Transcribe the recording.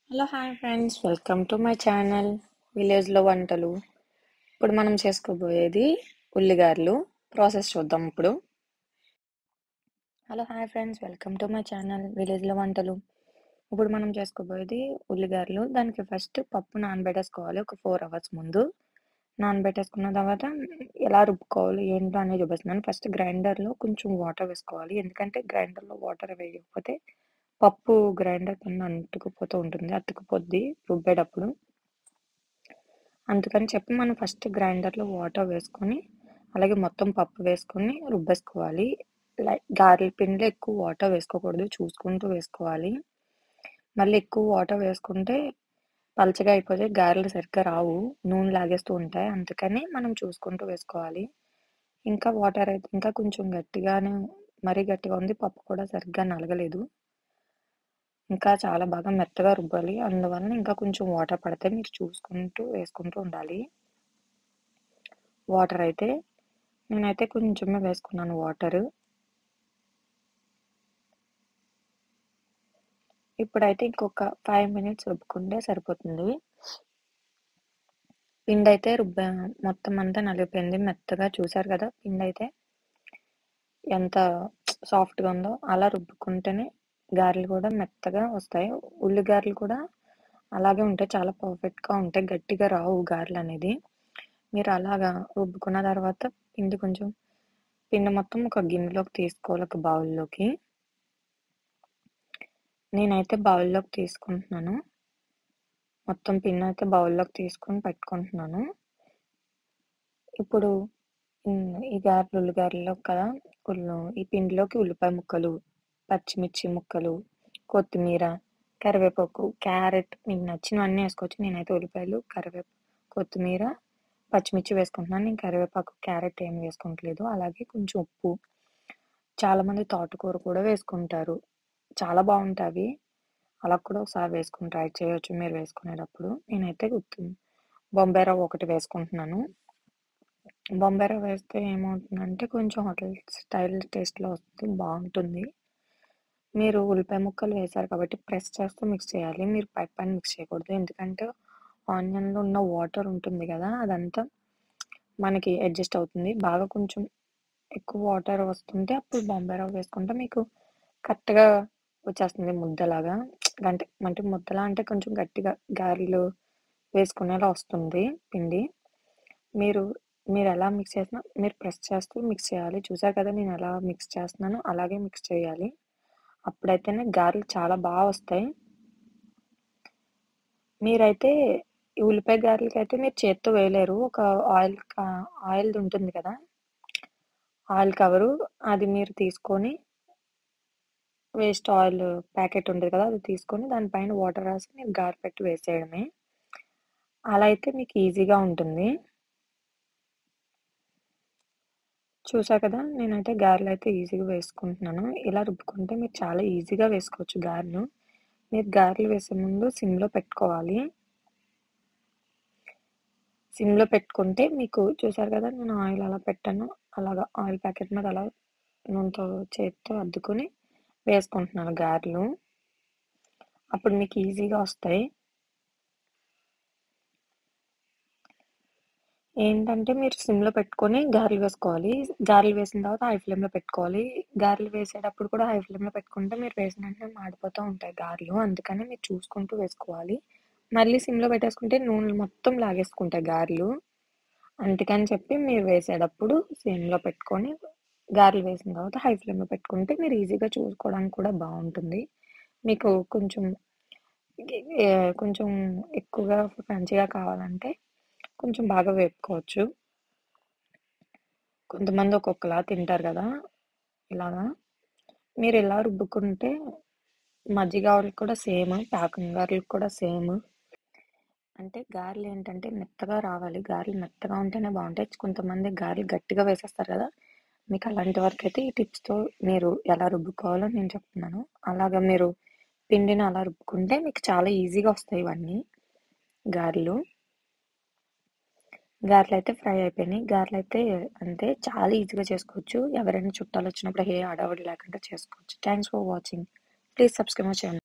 Hello hi friends, welcome to my channel విలేజ్లో వంటలు. ఇప్పుడు మనం చేసుకోబోయేది ఉల్లిగారెలు. ప్రాసెస్ చూద్దాం ఇప్పుడు. Hello hi friends, welcome to my channel విలేజ్లో వంటలు. ఇప్పుడు మనం చేసుకోబోయేది ఉల్లిగారెలు. దానికి ఫస్ట్ పప్పు నానబెట్టేసుకోవాలి ఒక 4 అవర్స్ ముందు. నానబెట్టేసుకున్న తర్వాత ఎలా రుబ్బుకోవాలి ఏంటో అనేది చూపిస్తున్నాను. ఫస్ట్ గ్రైండర్లో కొంచెం వాటర్ వేసుకోవాలి, ఎందుకంటే గ్రైండర్లో వాటర్ వేయకపోతే పప్పు గ్రైండర్ కింద అంటుకుపోతూ ఉంటుంది, అతుకుపోద్ది రుబ్బేటప్పుడు. అందుకని చెప్పి మనం ఫస్ట్ గ్రైండర్లో వాటర్ వేసుకొని అలాగే మొత్తం పప్పు వేసుకొని రుబ్బేసుకోవాలి. గారెల పిండిలో ఎక్కువ వాటర్ వేసుకోకూడదు, చూసుకుంటూ వేసుకోవాలి. మళ్ళీ ఎక్కువ వాటర్ వేసుకుంటే పలచగా అయిపోతే గారెలు సరిగ్గా రావు, నూనె లాగేస్తూ ఉంటాయి. అందుకని మనం చూసుకుంటూ వేసుకోవాలి. ఇంకా వాటర్ అయితే ఇంకా కొంచెం గట్టిగానే, మరీ గట్టిగా ఉంది, పప్పు కూడా సరిగ్గా నలగలేదు. ఇంకా చాలా బాగా మెత్తగా రుబ్బాలి, అందువలన ఇంకా కొంచెం వాటర్ పడితే మీరు చూసుకుంటూ వేసుకుంటూ ఉండాలి. వాటర్ అయితే నేనైతే కొంచెమే వేసుకున్నాను వాటర్. ఇప్పుడైతే ఇంకొక 5 మినిట్స్ రుబ్బుకుంటే సరిపోతుంది. పిండి అయితే మొత్తం అంతా నలిగిపోయింది, మెత్తగా. చూసారు కదా పిండి అయితే ఎంత సాఫ్ట్గా ఉందో. అలా రుబ్బుకుంటేనే గారెలు కూడా మెత్తగా వస్తాయి. ఉల్లి గారెలు కూడా అలాగే ఉంటాయి, చాలా పర్ఫెక్ట్గా ఉంటాయి, గట్టిగా రావు గారెలు అనేది. మీరు అలాగా రుబ్బుకున్న తర్వాత పిండి మొత్తం ఒక గిన్నెలోకి తీసుకోవాలి, ఒక బౌల్లోకి. నేనైతే బౌల్లోకి తీసుకుంటున్నాను, మొత్తం పిండి అయితే బౌల్లోకి తీసుకొని పెట్టుకుంటున్నాను. ఇప్పుడు ఈ గారెలు ఉల్లిగారెల్లో కదా, ఈ పిండిలోకి ఉల్లిపాయ ముక్కలు, పచ్చిమిర్చి ముక్కలు, కొత్తిమీర, కరివేపాకు, క్యారెట్, మీకు నచ్చినవన్నీ వేసుకోవచ్చు. నేనైతే ఉల్లిపాయలు, కొత్తిమీర, పచ్చిమిర్చి వేసుకుంటున్నాను. నేను కరివేపాకు, క్యారెట్ ఏమి వేసుకోవట్లేదు. అలాగే కొంచెం ఉప్పు. చాలామంది తోటకూర కూడా వేసుకుంటారు, చాలా బాగుంటుంది. అలా కూడా ఒకసారి వేసుకుని ట్రై చేయొచ్చు మీరు వేసుకునేటప్పుడు. నేనైతే బొంబాయి రవ్వ ఒకటి వేసుకుంటున్నాను. బొంబాయి రవ్వ వేస్తే ఏమవుతుందంటే కొంచెం హోటల్ స్టైల్ టేస్ట్లో వస్తుంది, బాగుంటుంది. మీరు ఉల్లిపాయ ముక్కలు వేశారు కాబట్టి ప్రెస్ చేస్తూ మిక్స్ చేయాలి, మీరు పైన మిక్స్ చేయకూడదు. ఎందుకంటే ఆనియన్లో ఉన్న వాటర్ ఉంటుంది కదా, అదంతా మనకి అడ్జస్ట్ అవుతుంది. బాగా కొంచెం ఎక్కువ వాటర్ వస్తుంటే అప్పుడు బొంబాయి రవ్వ వేసుకుంటే మీకు కరెక్ట్గా వచ్చేస్తుంది, ముద్దలాగా. అంటే ముద్దలా అంటే కొంచెం గట్టిగా గారెలు వేసుకునేలా వస్తుంది పిండి. మీరు ఎలా మిక్స్ చేసినా మీరు ప్రెస్ చేస్తూ మిక్స్ చేయాలి. చూసారు కదా నేను ఎలా మిక్స్ చేస్తున్నానో అలాగే మిక్స్ చేయాలి, అప్పుడైతేనే గారెలు చాలా బాగా వస్తాయి. మీరైతే ఈ ఉల్లిపాయ గారెలకి అయితే మీరు చేత్తో వేయలేరు. ఒక ఆయిల్ ఉంటుంది కదా, ఆయిల్ కవరు, అది మీరు తీసుకొని, వేస్ట్ ఆయిల్ ప్యాకెట్ ఉంటుంది కదా, అది తీసుకొని దానిపైన వాటర్ రాసి మీరు గారె పెట్టి వేసేయడమే. అలా అయితే మీకు ఈజీగా ఉంటుంది. చూసా కదా నేనైతే గారెలు అయితే ఈజీగా వేసుకుంటున్నాను. ఇలా రుబ్బుకుంటే మీరు చాలా ఈజీగా వేసుకోవచ్చు గారెలు. మీరు గారెలు వేసే ముందు సిమ్లో పెట్టుకోవాలి. సిమ్లో పెట్టుకుంటే మీకు, చూసారు కదా నేను ఆయిల్ అలా పెట్టాను, అలాగా ఆయిల్ ప్యాకెట్ మీద అలా నూనెతో చేతితో అద్దుకొని వేసుకుంటున్నాను గారెలు. అప్పుడు మీకు ఈజీగా వస్తాయి. ఏంటంటే మీరు సిమ్లో పెట్టుకొని గారెలు వేసుకోవాలి. గారెలు వేసిన తర్వాత హై ఫ్లేమ్లో పెట్టుకోవాలి. గారెలు వేసేటప్పుడు కూడా హై ఫ్లేమ్లో పెట్టుకుంటే మీరు వేసిన వెంటనే మాడిపోతూ ఉంటాయి గారెలు, అందుకని మీరు చూసుకుంటూ వేసుకోవాలి. మళ్ళీ సిమ్లో పెట్టేసుకుంటే నూనె మొత్తం లాగేసుకుంటాయి గారెలు, అందుకని చెప్పి మీరు వేసేటప్పుడు సిమ్లో పెట్టుకొని గారెలు వేసిన తర్వాత హై ఫ్లేమ్లో పెట్టుకుంటే మీరు ఈజీగా చూసుకోవడానికి కూడా బాగుంటుంది. మీకు కొంచెం ఎక్కువగా క్రంచీగా కావాలంటే కొంచెం బాగా వేపుకోవచ్చు. కొంతమంది ఒక్కొక్కలా తింటారు కదా, ఇలాగా. మీరు ఇలా రుబ్బుకుంటే మజ్జిగ గారెలు కూడా సేమ్, పాకం గారెలు కూడా సేమ్. అంటే గారెలు ఏంటంటే మెత్తగా రావాలి, గారెలు మెత్తగా ఉంటేనే బాగుంటాయి. కొంతమంది గారెలు గట్టిగా వేసేస్తారు కదా, మీకు అలాంటి వరకు అయితే ఈ టిప్స్తో మీరు ఎలా రుబ్బుకోవాలో నేను చెప్తున్నాను. అలాగా మీరు పిండిని అలా రుబ్బుకుంటే మీకు చాలా ఈజీగా వస్తాయి ఇవన్నీ గారెలు. గారెలు అయితే ఫ్రై అయిపోయినాయి. గారెలు అయితే అంతే, చాలా ఈజీగా చేసుకోవచ్చు. ఎవరైనా చుట్టాలు వచ్చినప్పుడు ఏ హడావుడి లేకుండా చేసుకోవచ్చు. Thanks for watching. Please subscribe my channel.